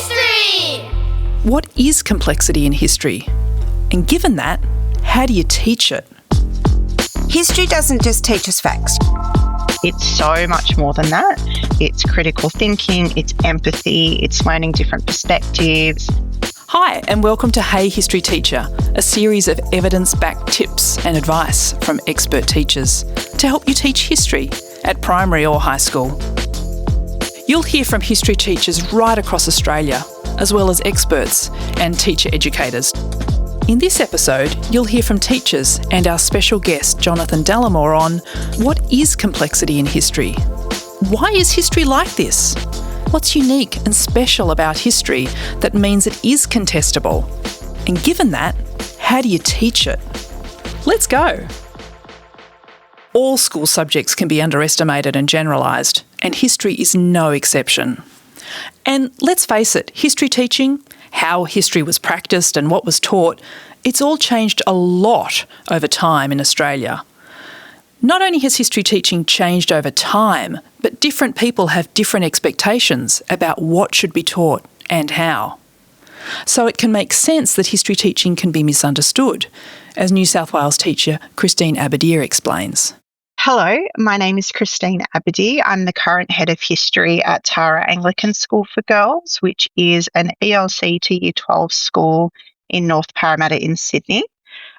History! What is complexity in history? And given that, how do you teach it? History doesn't just teach us facts. It's so much more than that. It's critical thinking, it's empathy, it's learning different perspectives. Hi, and welcome to Hey History Teacher, a series of evidence-backed tips and advice from expert teachers to help you teach history at primary or high school. You'll hear from history teachers right across Australia, as well as experts and teacher educators. In this episode, you'll hear from teachers and our special guest, Jonathon Dallimore, on what is complexity in history? Why is history like this? What's unique and special about history that means it is contestable? And given that, how do you teach it? Let's go. All school subjects can be underestimated and generalised, and history is no exception. And let's face it, history teaching, how history was practiced and what was taught, it's all changed a lot over time in Australia. Not only has history teaching changed over time, but different people have different expectations about what should be taught and how. So it can make sense that history teaching can be misunderstood, as New South Wales teacher Christine Abadir explains. Hello, my name is Christine Abadir. I'm the current head of history at Tara Anglican School for Girls, which is an ELC to Year 12 school in North Parramatta in Sydney.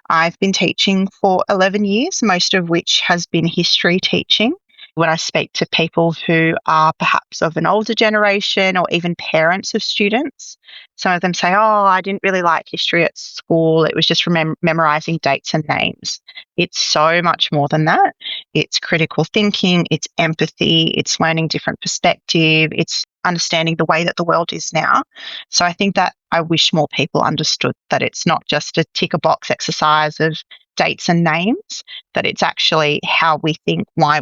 I've been teaching for 11 years, most of which has been history teaching. When I speak to people who are perhaps of an older generation or even parents of students, some of them say, I didn't really like history at school. It was just memorising dates and names. It's so much more than that. It's critical thinking, it's empathy, it's learning different perspective, it's understanding the way that the world is now. So I think that I wish more people understood that it's not just a tick a box exercise of dates and names, that it's actually how we think, why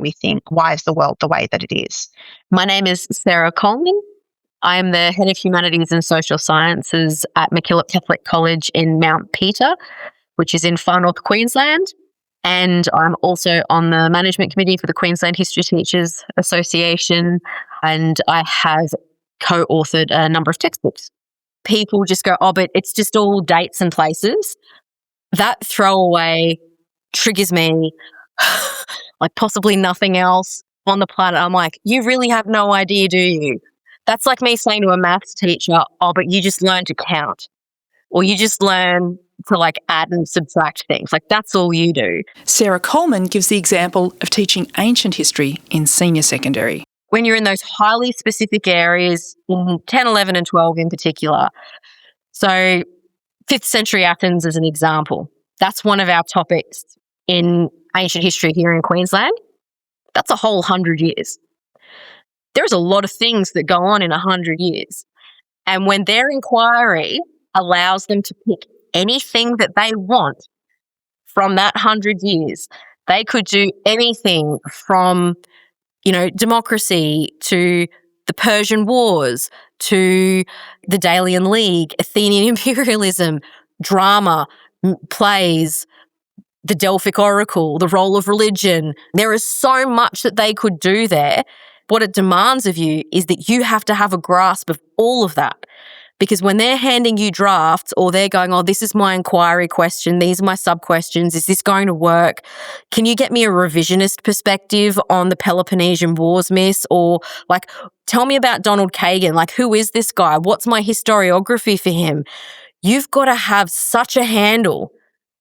is the world the way that it is. My name is Sarah Coleman. I am the Head of Humanities and Social Sciences at MacKillop Catholic College in Mount Peter, which is in far north Queensland. And I'm also on the management committee for the Queensland History Teachers Association, and I have co-authored a number of textbooks. People just go, but it's just all dates and places. That throwaway triggers me like possibly nothing else on the planet. I'm like, you really have no idea, do you? That's like me saying to a maths teacher, but you just learn to count, or you just learn to like add and subtract things. Like that's all you do. Sarah Coleman gives the example of teaching ancient history in senior secondary. When you're in those highly specific areas, in 10, 11 and 12 in particular. So 5th century Athens as an example. That's one of our topics in ancient history here in Queensland. That's a whole 100 years. There's a lot of things that go on in 100 years. And when their inquiry allows them to pick anything that they want from that 100 years, they could do anything from, democracy to the Persian Wars to the Delian League, Athenian imperialism, drama, plays, the Delphic Oracle, the role of religion. There is so much that they could do there. What it demands of you is that you have to have a grasp of all of that. Because when they're handing you drafts or they're going, this is my inquiry question, these are my sub-questions, is this going to work? Can you get me a revisionist perspective on the Peloponnesian Wars, miss? Or tell me about Donald Kagan. Who is this guy? What's my historiography for him? You've got to have such a handle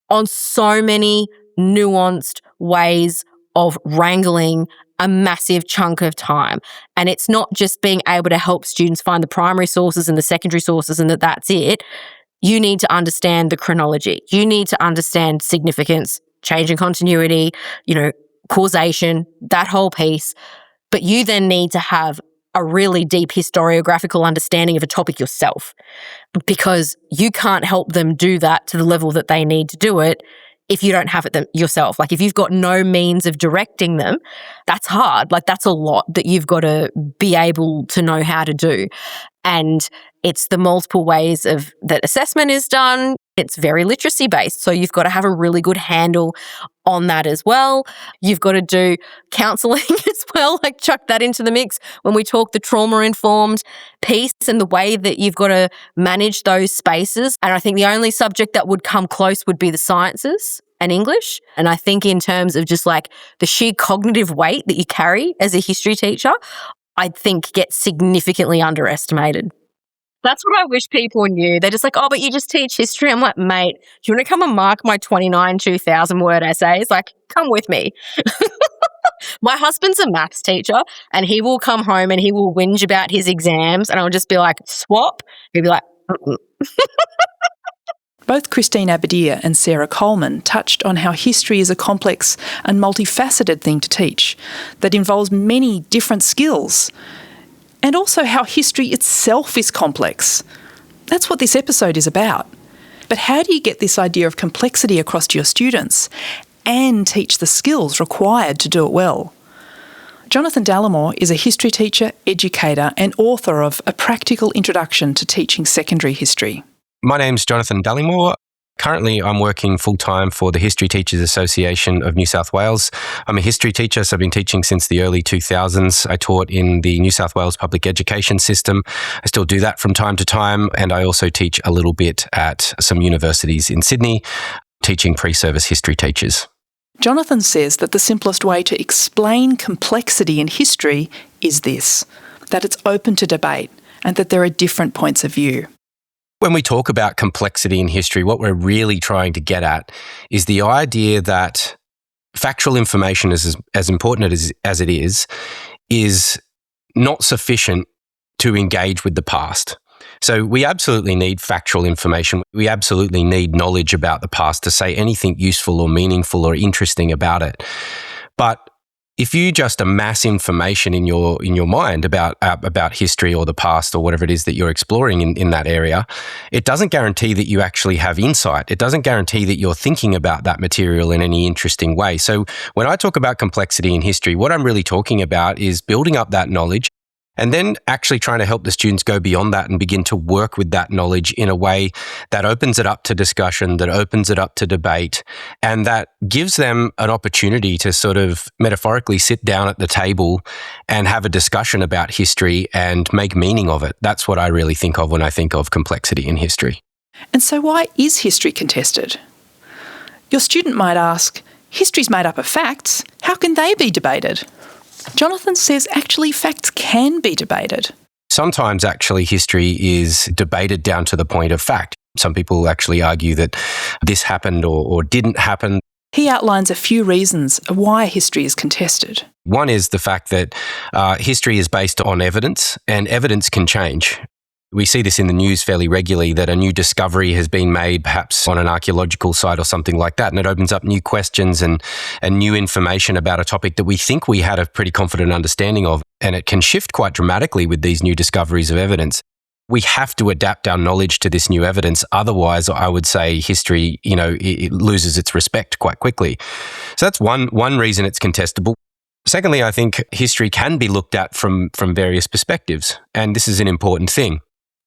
on so many nuanced ways of wrangling a massive chunk of time. And it's not just being able to help students find the primary sources and the secondary sources and that's it. You need to understand the chronology. You need to understand significance, change in continuity, causation, that whole piece. But you then need to have a really deep historiographical understanding of a topic yourself, because you can't help them do that to the level that they need to do it if you don't have it yourself. If you've got no means of directing them, that's hard. That's a lot that you've got to be able to know how to do. And it's the multiple ways of that assessment is done. It's very literacy based. So you've got to have a really good handle on that as well. You've got to do counselling as well, like chuck that into the mix when we talk the trauma-informed piece and the way that you've got to manage those spaces. And I think the only subject that would come close would be the sciences and English. And I think in terms of just like the sheer cognitive weight that you carry as a history teacher, I think gets significantly underestimated. That's what I wish people knew. They're just like, oh, but you just teach history. I'm like, mate, do you want to come and mark my 2,000 word essays? Like, come with me. My husband's a maths teacher and he will come home and he will whinge about his exams and I'll just be like, swap. He'll be like, mm-mm. Both Christine Abadir and Sarah Coleman touched on how history is a complex and multifaceted thing to teach that involves many different skills, and also how history itself is complex. That's what this episode is about. But how do you get this idea of complexity across to your students and teach the skills required to do it well? Jonathon Dallimore is a history teacher, educator, and author of A Practical Introduction to Teaching Secondary History. My name's Jonathon Dallimore. Currently, I'm working full-time for the History Teachers Association of New South Wales. I'm a history teacher, so I've been teaching since the early 2000s. I taught in the New South Wales public education system. I still do that from time to time, and I also teach a little bit at some universities in Sydney, teaching pre-service history teachers. Jonathon says that the simplest way to explain complexity in history is this, that it's open to debate and that there are different points of view. When we talk about complexity in history, what we're really trying to get at is the idea that factual information, as important as it is not sufficient to engage with the past. So we absolutely need factual information. We absolutely need knowledge about the past to say anything useful or meaningful or interesting about it. But if you just amass information in your mind about history or the past or whatever it is that you're exploring in that area, it doesn't guarantee that you actually have insight. It doesn't guarantee that you're thinking about that material in any interesting way. So when I talk about complexity in history, what I'm really talking about is building up that knowledge and then actually trying to help the students go beyond that and begin to work with that knowledge in a way that opens it up to discussion, that opens it up to debate, and that gives them an opportunity to sort of metaphorically sit down at the table and have a discussion about history and make meaning of it. That's what I really think of when I think of complexity in history. And so why is history contested? Your student might ask, history's made up of facts. How can they be debated? Jonathon says actually facts can be debated. Sometimes actually history is debated down to the point of fact. Some people actually argue that this happened or didn't happen. He outlines a few reasons why history is contested. One is the fact that history is based on evidence and evidence can change. We see this in the news fairly regularly, that a new discovery has been made, perhaps on an archaeological site or something like that, and it opens up new questions and new information about a topic that we think we had a pretty confident understanding of, and it can shift quite dramatically with these new discoveries of evidence. We have to adapt our knowledge to this new evidence. Otherwise, I would say history, it loses its respect quite quickly. So that's one reason it's contestable. Secondly, I think history can be looked at from various perspectives, and this is an important thing.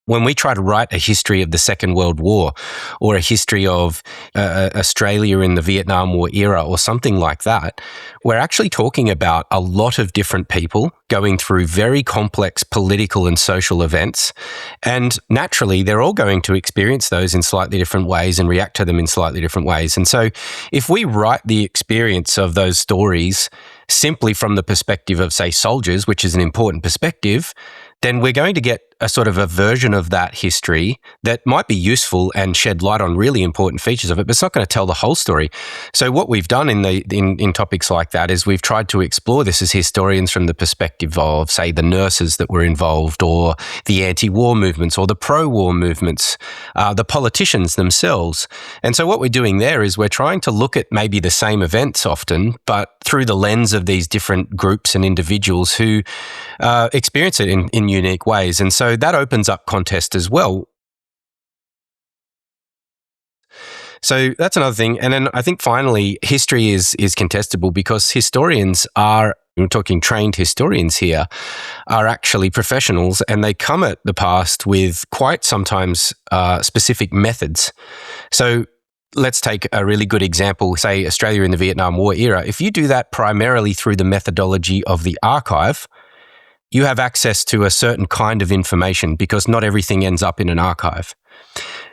When we try to write a history of the Second World War or a history of Australia in the Vietnam War era or something like that, we're actually talking about a lot of different people going through very complex political and social events. And naturally, they're all going to experience those in slightly different ways and react to them in slightly different ways. And so if we write the experience of those stories simply from the perspective of, say, soldiers, which is an important perspective, then we're going to get a sort of a version of that history that might be useful and shed light on really important features of it, but it's not going to tell the whole story. So what we've done in topics like that is we've tried to explore this as historians from the perspective of, say, the nurses that were involved, or the anti-war movements, or the pro-war movements, the politicians themselves. And so what we're doing there is we're trying to look at maybe the same events often, but through the lens of these different groups and individuals who experience it in unique ways. And so that opens up contest as well. So that's another thing. And then I think finally, history is contestable because historians are we're talking trained historians here, are actually professionals, and they come at the past with quite sometimes specific methods. So let's take a really good example, say Australia in the Vietnam War era. If you do that primarily through the methodology of the archive, you have access to a certain kind of information because not everything ends up in an archive.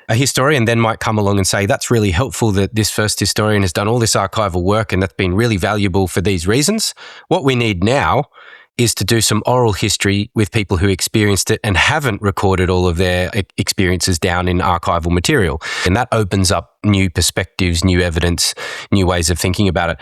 A historian then might come along and say, that's really helpful that this first historian has done all this archival work and that's been really valuable for these reasons. What we need now is to do some oral history with people who experienced it and haven't recorded all of their experiences down in archival material. And that opens up new perspectives, new evidence, new ways of thinking about it.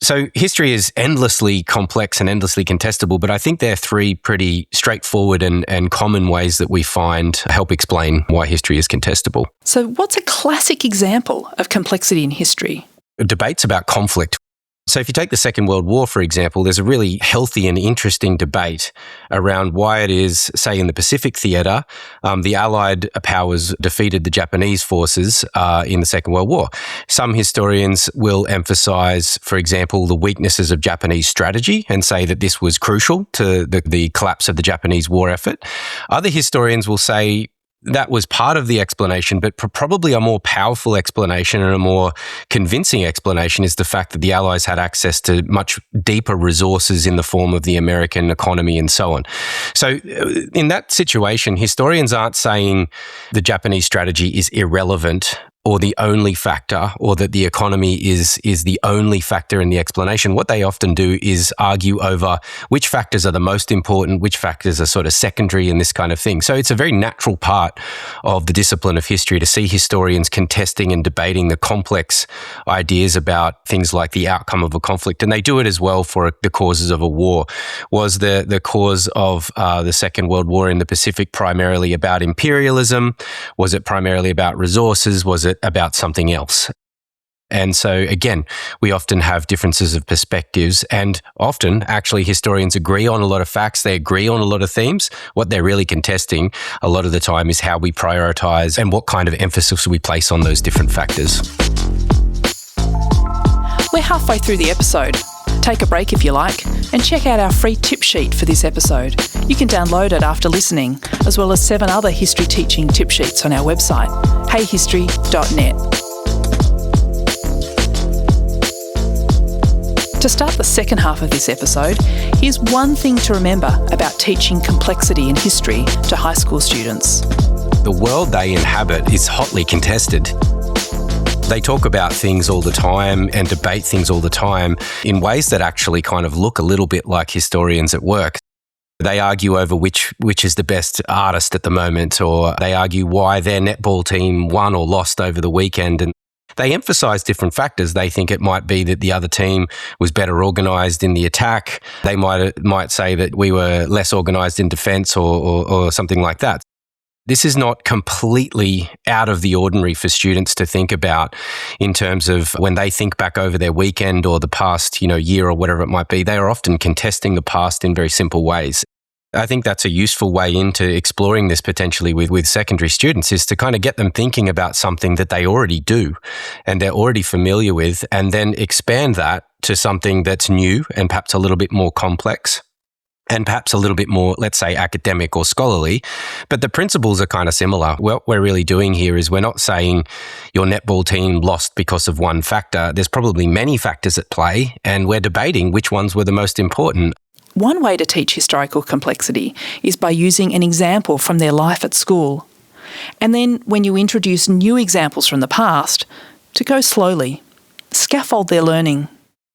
So history is endlessly complex and endlessly contestable, but I think there are three pretty straightforward and common ways that we find help explain why history is contestable. So what's a classic example of complexity in history? Debates about conflict. So if you take the Second World War, for example, there's a really healthy and interesting debate around why it is, say, in the Pacific theatre, the Allied powers defeated the Japanese forces in the Second World War. Some historians will emphasise, for example, the weaknesses of Japanese strategy and say that this was crucial to the collapse of the Japanese war effort. Other historians will say that was part of the explanation, but probably a more powerful explanation and a more convincing explanation is the fact that the Allies had access to much deeper resources in the form of the American economy and so on. So in that situation, historians aren't saying the Japanese strategy is irrelevant or the only factor, or that the economy is the only factor in the explanation. What they often do is argue over which factors are the most important, which factors are sort of secondary and this kind of thing. So it's a very natural part of the discipline of history to see historians contesting and debating the complex ideas about things like the outcome of a conflict. And they do it as well for the causes of a war. Was the cause of the Second World War in the Pacific primarily about imperialism? Was it primarily about resources? Was it about something else? And so, again, we often have differences of perspectives, and often, actually, historians agree on a lot of facts. They agree on a lot of themes. What they're really contesting a lot of the time is how we prioritize and what kind of emphasis we place on those different factors. We're halfway through the episode. Take a break if you like, and check out our free tip sheet for this episode. You can download it after listening, as well as 7 other history teaching tip sheets on our website, heyhistory.net. To start the second half of this episode, here's one thing to remember about teaching complexity in history to high school students. The world they inhabit is hotly contested. They talk about things all the time and debate things all the time in ways that actually kind of look a little bit like historians at work. They argue over which is the best artist at the moment, or they argue why their netball team won or lost over the weekend. And they emphasise different factors. They think it might be that the other team was better organised in the attack. They might say that we were less organised in defence or something like that. This is not completely out of the ordinary for students to think about in terms of when they think back over their weekend or the past, year or whatever it might be. They are often contesting the past in very simple ways. I think that's a useful way into exploring this potentially with secondary students, is to kind of get them thinking about something that they already do and they're already familiar with, and then expand that to something that's new and perhaps a little bit more complex. And perhaps a little bit more, let's say, academic or scholarly, but the principles are kind of similar. What we're really doing here is we're not saying your netball team lost because of one factor. There's probably many factors at play, and we're debating which ones were the most important. One way to teach historical complexity is by using an example from their life at school. And then, when you introduce new examples from the past, to go slowly. Scaffold their learning.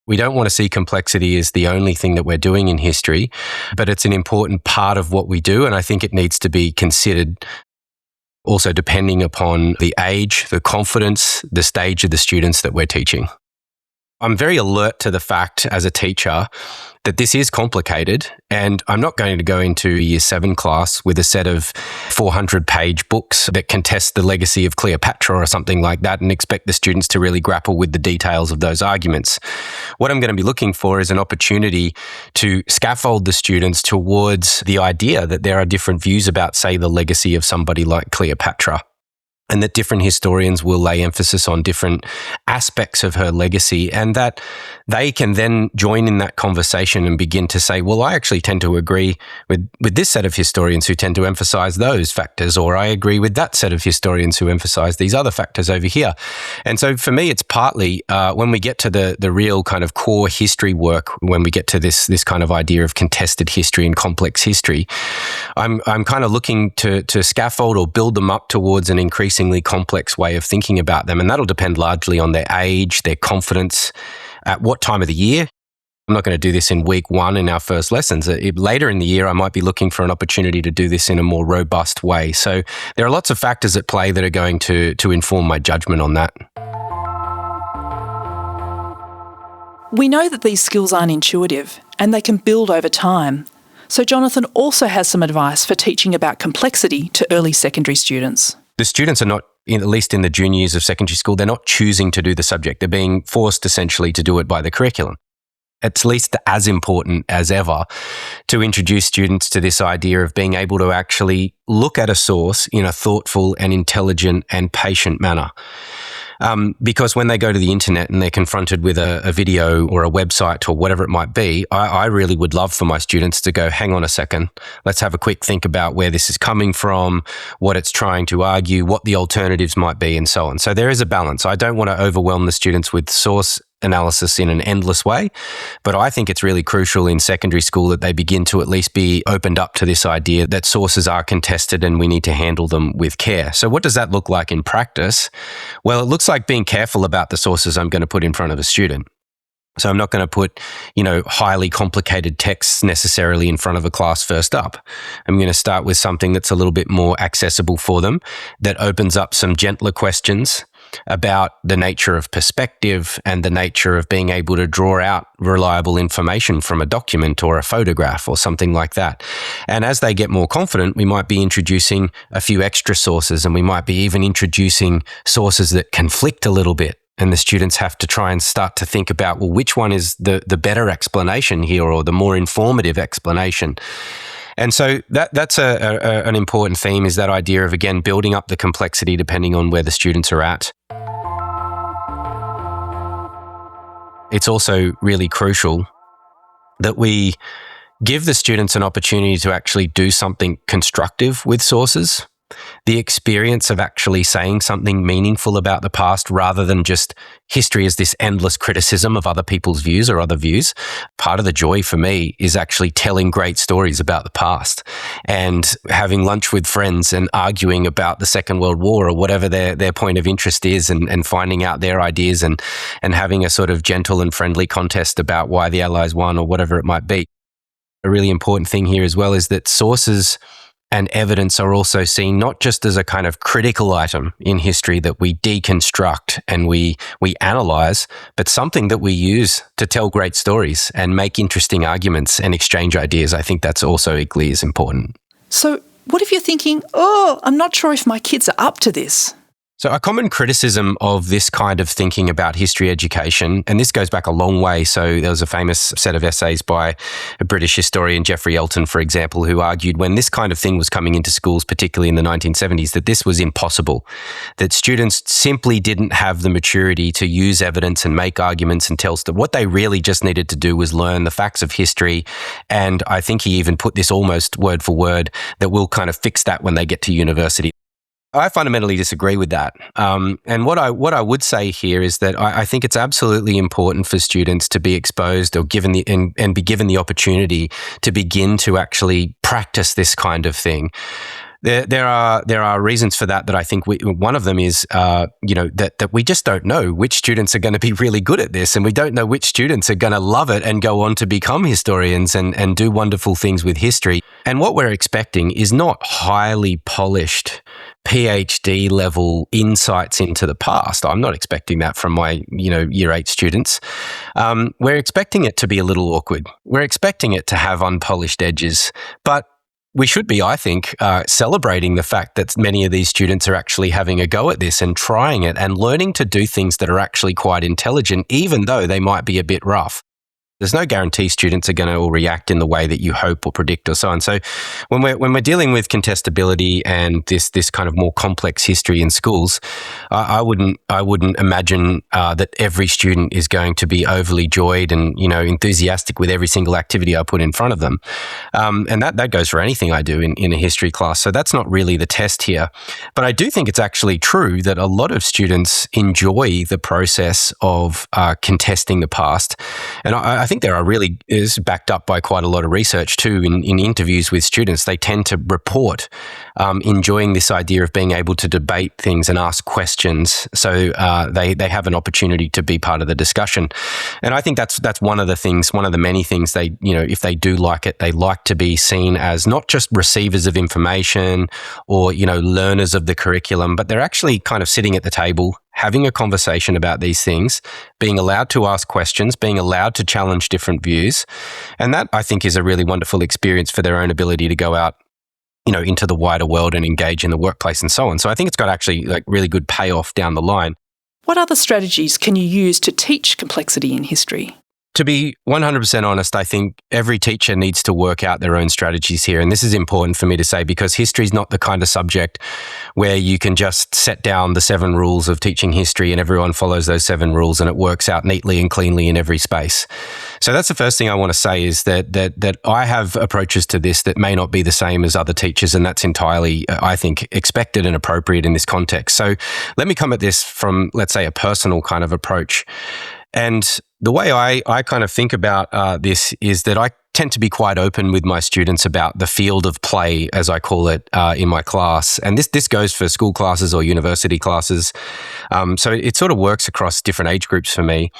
We don't want to see complexity as the only thing that we're doing in history, but it's an important part of what we do, and I think it needs to be considered also depending upon the age, the confidence, the stage of the students that we're teaching. I'm very alert to the fact as a teacher that this is complicated, and I'm not going to go into a Year 7 class with a set of 400-page books that contest the legacy of Cleopatra or something like that and expect the students to really grapple with the details of those arguments. What I'm going to be looking for is an opportunity to scaffold the students towards the idea that there are different views about, say, the legacy of somebody like Cleopatra. and that different historians will lay emphasis on different aspects of her legacy, and that they can then join in that conversation and begin to say, well, I actually tend to agree with this set of historians who tend to emphasize those factors, or I agree with that set of historians who emphasize these other factors over here. And so for me, it's partly when we get to the real kind of core history work, when we get to this kind of idea of contested history and complex history, I'm kind of looking to scaffold or build them up towards an increasingly complex way of thinking about them. And that'll depend largely on their age, their confidence, at what time of the year. I'm not going to do this in week one in our first lessons. Later in the year, I might be looking for an opportunity to do this in a more robust way. So there are lots of factors at play that are going to inform my judgment on that. We know that these skills aren't intuitive and they can build over time. So Jonathon also has some advice for teaching about complexity to early secondary students. The students are not, at least in the junior years of secondary school, they're not choosing to do the subject. They're being forced essentially to do it by the curriculum. It's at least as important as ever to introduce students to this idea of being able to actually look at a source in a thoughtful and intelligent and patient manner. Because when they go to the internet and they're confronted with a video or a website or whatever it might be, I really would love for my students to go, hang on a second, let's have a quick think about where this is coming from, what it's trying to argue, what the alternatives might be, and so on. So there is a balance. I don't want to overwhelm the students with source analysis in an endless way, but I think it's really crucial in secondary school that they begin to at least be opened up to this idea that sources are contested and we need to handle them with care. So what does that look like in practice? Well, it looks like being careful about the sources I'm going to put in front of a student. So I'm not going to put, highly complicated texts necessarily in front of a class first up. I'm going to start with something that's a little bit more accessible for them, that opens up some gentler questions about the nature of perspective and the nature of being able to draw out reliable information from a document or a photograph or something like that. And as they get more confident, we might be introducing a few extra sources, and we might be even introducing sources that conflict a little bit. And the students have to try and start to think about, well, which one is the better explanation here, or the more informative explanation? And so that's an important theme, is that idea of, again, building up the complexity depending on where the students are at. It's also really crucial that we give the students an opportunity to actually do something constructive with sources. The experience of actually saying something meaningful about the past, rather than just history as this endless criticism of other people's views or other views. Part of the joy for me is actually telling great stories about the past and having lunch with friends and arguing about the Second World War or whatever their point of interest is, and finding out their ideas and having a sort of gentle and friendly contest about why the Allies won or whatever it might be. A really important thing here as well is that sources and evidence are also seen not just as a kind of critical item in history that we deconstruct and we analyze, but something that we use to tell great stories and make interesting arguments and exchange ideas. I think that's also equally as important. So what if you're thinking, I'm not sure if my kids are up to this? So a common criticism of this kind of thinking about history education, and this goes back a long way. So there was a famous set of essays by a British historian, Geoffrey Elton, for example, who argued when this kind of thing was coming into schools, particularly in the 1970s, that this was impossible, that students simply didn't have the maturity to use evidence and make arguments and tell stuff. What they really just needed to do was learn the facts of history. And I think he even put this almost word for word, that we'll kind of fix that when they get to university. I fundamentally disagree with that. And what I would say here is that I think it's absolutely important for students to be exposed or given and be given the opportunity to begin to actually practice this kind of thing. There are reasons for that I think one of them is that we just don't know which students are going to be really good at this, and we don't know which students are going to love it and go on to become historians and do wonderful things with history. And what we're expecting is not highly polished PhD level insights into the past. I'm not expecting that from my year 8 students. We're expecting it to be a little awkward. We're expecting it to have unpolished edges, but we should be, I think, celebrating the fact that many of these students are actually having a go at this and trying it and learning to do things that are actually quite intelligent, even though they might be a bit rough. There's no guarantee students are going to all react in the way that you hope or predict or so on. So when we're dealing with contestability and this kind of more complex history in schools, I wouldn't imagine that every student is going to be overly joyed and enthusiastic with every single activity I put in front of them. And that goes for anything I do in a history class. So that's not really the test here. But I do think it's actually true that a lot of students enjoy the process of contesting the past. And I think there is backed up by quite a lot of research too. In interviews with students, they tend to report enjoying this idea of being able to debate things and ask questions. So they have an opportunity to be part of the discussion. And I think that's one of the many things they, if they do like it, they like to be seen as not just receivers of information or, learners of the curriculum, but they're actually kind of sitting at the table, having a conversation about these things, being allowed to ask questions, being allowed to challenge different views. And that, I think, is a really wonderful experience for their own ability to go out, into the wider world and engage in the workplace and so on. So I think it's got actually really good payoff down the line. What other strategies can you use to teach complexity in history? To be 100% honest, I think every teacher needs to work out their own strategies here. And this is important for me to say because history is not the kind of subject where you can just set down the 7 rules of teaching history and everyone follows those 7 rules and it works out neatly and cleanly in every space. So that's the first thing I want to say is that I have approaches to this that may not be the same as other teachers, and that's entirely, I think, expected and appropriate in this context. So let me come at this from, let's say, a personal kind of approach. And the way I kind of think about this is that I tend to be quite open with my students about the field of play, as I call it, in my class. And this goes for school classes or university classes. So it sort of works across different age groups for me.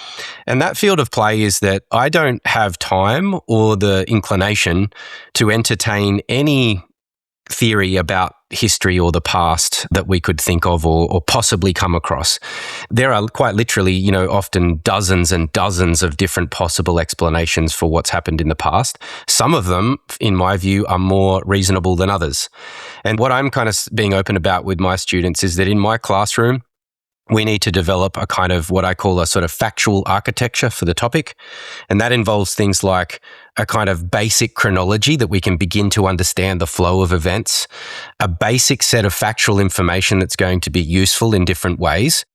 And that field of play is that I don't have time or the inclination to entertain any theory about history or the past that we could think of or possibly come across. There are quite literally, often dozens and dozens of different possible explanations for what's happened in the past. Some of them, in my view, are more reasonable than others. And what I'm kind of being open about with my students is that in my classroom, we need to develop a kind of what I call a sort of factual architecture for the topic. And that involves things like a kind of basic chronology that we can begin to understand the flow of events, a basic set of factual information that's going to be useful in different ways.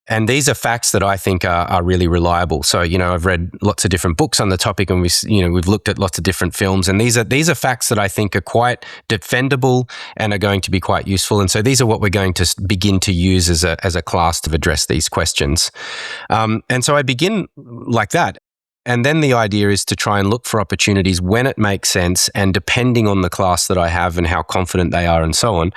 And these are facts that I think are really reliable. So, I've read lots of different books on the topic and we've looked at lots of different films. And these are facts that I think are quite defendable and are going to be quite useful. And so these are what we're going to begin to use as a class to address these questions. And so I begin like that. And then the idea is to try and look for opportunities when it makes sense, and depending on the class that I have and how confident they are and so on,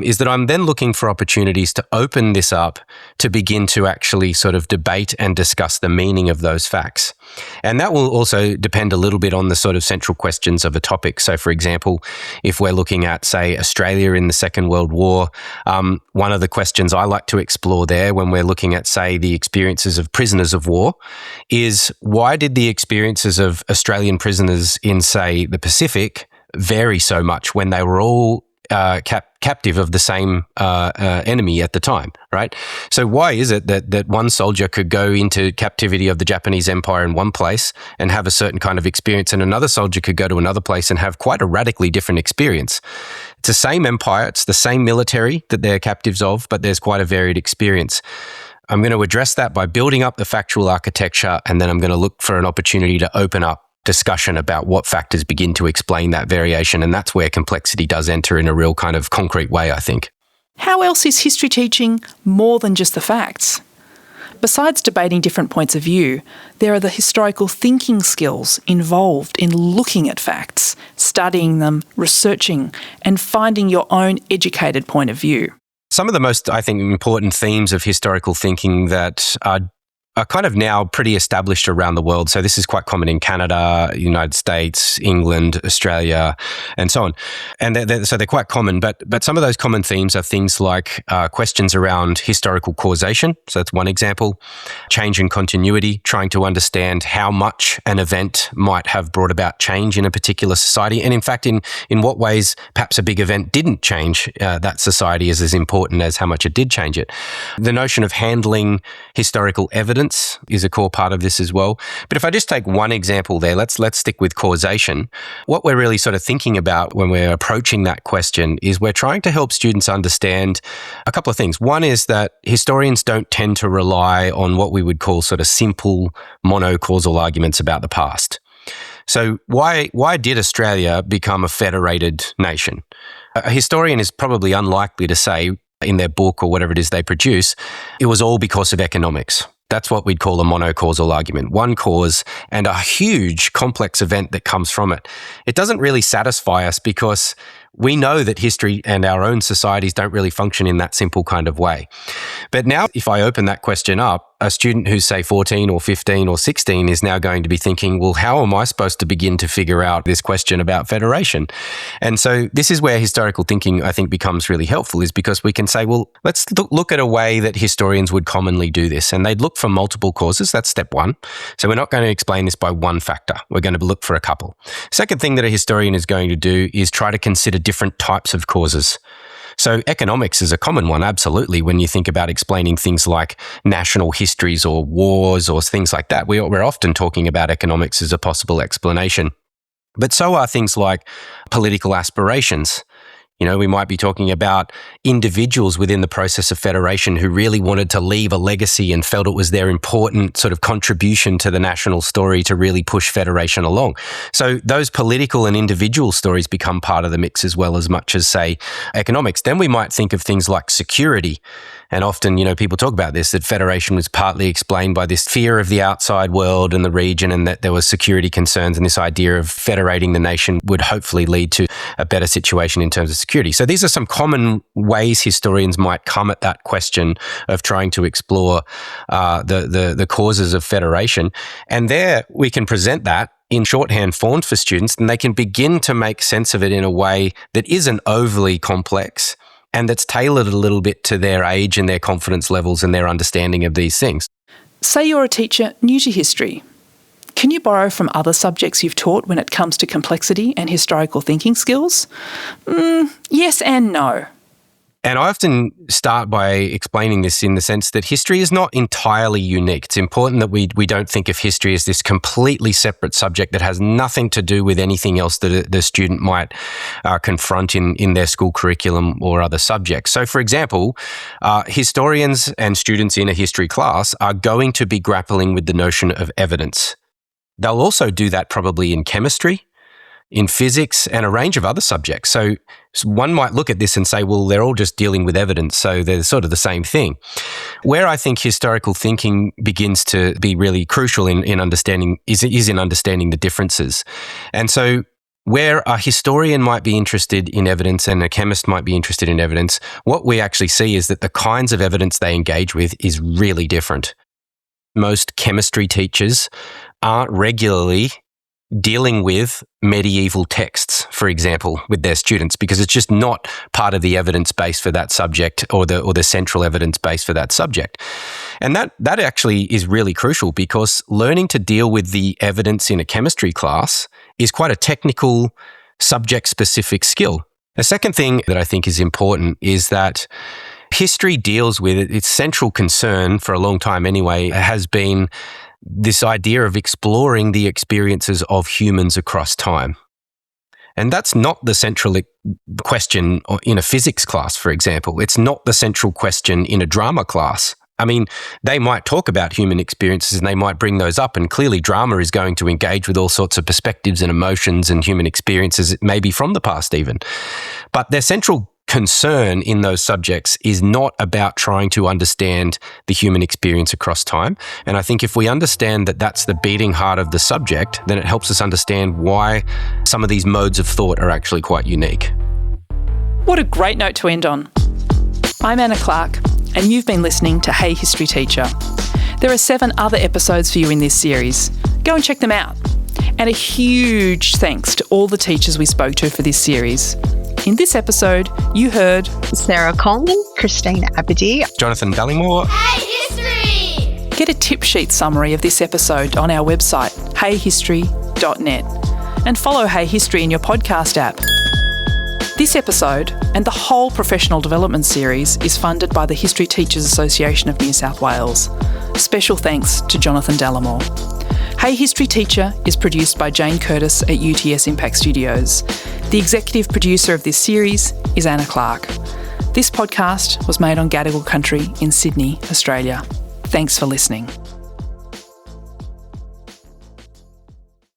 is that I'm then looking for opportunities to open this up to begin to actually sort of debate and discuss the meaning of those facts. And that will also depend a little bit on the sort of central questions of a topic. So, for example, if we're looking at, say, Australia in the Second World War, one of the questions I like to explore there when we're looking at, say, the experiences of prisoners of war is why did the experiences of Australian prisoners in, say, the Pacific vary so much when they were all captive of the same enemy at the time, right? So why is it that one soldier could go into captivity of the Japanese Empire in one place and have a certain kind of experience, and another soldier could go to another place and have quite a radically different experience? It's the same empire, it's the same military that they're captives of, but there's quite a varied experience. I'm going to address that by building up the factual architecture, and then I'm going to look for an opportunity to open up discussion about what factors begin to explain that variation. And that's where complexity does enter in a real kind of concrete way, I think. How else is history teaching more than just the facts? Besides debating different points of view, there are the historical thinking skills involved in looking at facts, studying them, researching, and finding your own educated point of view. Some of the most, I think, important themes of historical thinking that are kind of now pretty established around the world. So this is quite common in Canada, United States, England, Australia, and so on. And so they're quite common, but some of those common themes are things like questions around historical causation. So that's one example. Change in continuity, trying to understand how much an event might have brought about change in a particular society. And in fact, in what ways perhaps a big event didn't change that society is as important as how much it did change it. The notion of handling historical evidence evidence is a core part of this as well. But if I just take one example there, let's stick with causation. What we're really sort of thinking about when we're approaching that question is we're trying to help students understand a couple of things. One is that historians don't tend to rely on what we would call sort of simple monocausal arguments about the past. So why did Australia become a federated nation? A historian is probably unlikely to say in their book or whatever it is they produce, it was all because of economics. That's what we'd call a monocausal argument. One cause and a huge complex event that comes from it. It doesn't really satisfy us because we know that history and our own societies don't really function in that simple kind of way. But now, if I open that question up, a student who's, say, 14 or 15 or 16 is now going to be thinking, well, how am I supposed to begin to figure out this question about federation? And so this is where historical thinking, I think, becomes really helpful, is because we can say, well, let's look at a way that historians would commonly do this. And they'd look for multiple causes. That's step one. So we're not going to explain this by one factor. We're going to look for a couple. Second thing that a historian is going to do is try to consider different types of causes. So economics is a common one, absolutely, when you think about explaining things like national histories or wars or things like that. We're often talking about economics as a possible explanation. But so are things like political aspirations. You know, we might be talking about individuals within the process of federation who really wanted to leave a legacy and felt it was their important sort of contribution to the national story to really push federation along. So those political and individual stories become part of the mix as well, as much as, say, economics. Then we might think of things like security. And often, you know, people talk about this, that federation was partly explained by this fear of the outside world and the region, and that there was security concerns, and this idea of federating the nation would hopefully lead to a better situation in terms of security. So these are some common ways historians might come at that question of trying to explore the causes of federation. And there we can present that in shorthand form for students, and they can begin to make sense of it in a way that isn't overly complex, and that's tailored a little bit to their age and their confidence levels and their understanding of these things. Say you're a teacher new to history. Can you borrow from other subjects you've taught when it comes to complexity and historical thinking skills? Yes and no. And I often start by explaining this in the sense that history is not entirely unique. It's important that we don't think of history as this completely separate subject that has nothing to do with anything else that the student might confront in their school curriculum or other subjects. So, for example, historians and students in a history class are going to be grappling with the notion of evidence. They'll also do that probably in chemistry, in physics, and a range of other subjects. So one might look at this and say, well, they're all just dealing with evidence, so they're sort of the same thing. Where I think historical thinking begins to be really crucial in understanding is in understanding the differences. And so where a historian might be interested in evidence and a chemist might be interested in evidence, what we actually see is that the kinds of evidence they engage with is really different. Most chemistry teachers aren't regularly dealing with medieval texts, for example, with their students, because it's just not part of the evidence base for that subject or the central evidence base for that subject. And that actually is really crucial, because learning to deal with the evidence in a chemistry class is quite a technical, subject-specific skill. A second thing that I think is important is that history deals with its central concern for a long time anyway has been this idea of exploring the experiences of humans across time. And that's not the central question in a physics class, for example. It's not the central question in a drama class. I mean, they might talk about human experiences and they might bring those up, and clearly drama is going to engage with all sorts of perspectives and emotions and human experiences, maybe from the past even. But their central concern in those subjects is not about trying to understand the human experience across time. And I think if we understand that that's the beating heart of the subject, then it helps us understand why some of these modes of thought are actually quite unique. What a great note to end on. I'm Anna Clark, and you've been listening to Hey History Teacher. There are 7 other episodes for you in this series. Go and check them out. And a huge thanks to all the teachers we spoke to for this series. In this episode, you heard Sarah Coleman, Christine Aberdeen, Jonathon Dallimore. Hey History! Get a tip sheet summary of this episode on our website, heyhistory.net, and follow Hey History in your podcast app. This episode and the whole professional development series is funded by the History Teachers Association of New South Wales. Special thanks to Jonathon Dallimore. Hey History Teacher is produced by Jane Curtis at UTS Impact Studios. The executive producer of this series is Anna Clark. This podcast was made on Gadigal country in Sydney, Australia. Thanks for listening.